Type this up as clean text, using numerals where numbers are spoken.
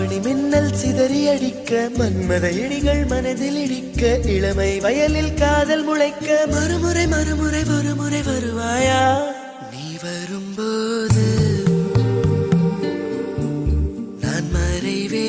ஆவணி மின்னல் சிதறி அடிக்க மன்மத இடிகள் மனதில் இடிக்க இளமை வயலில் காதல் முளைக்க மறுமுறை மறுமுறை ஒருமுறை வருவாயா நீ வரும்போது நான் மறைவே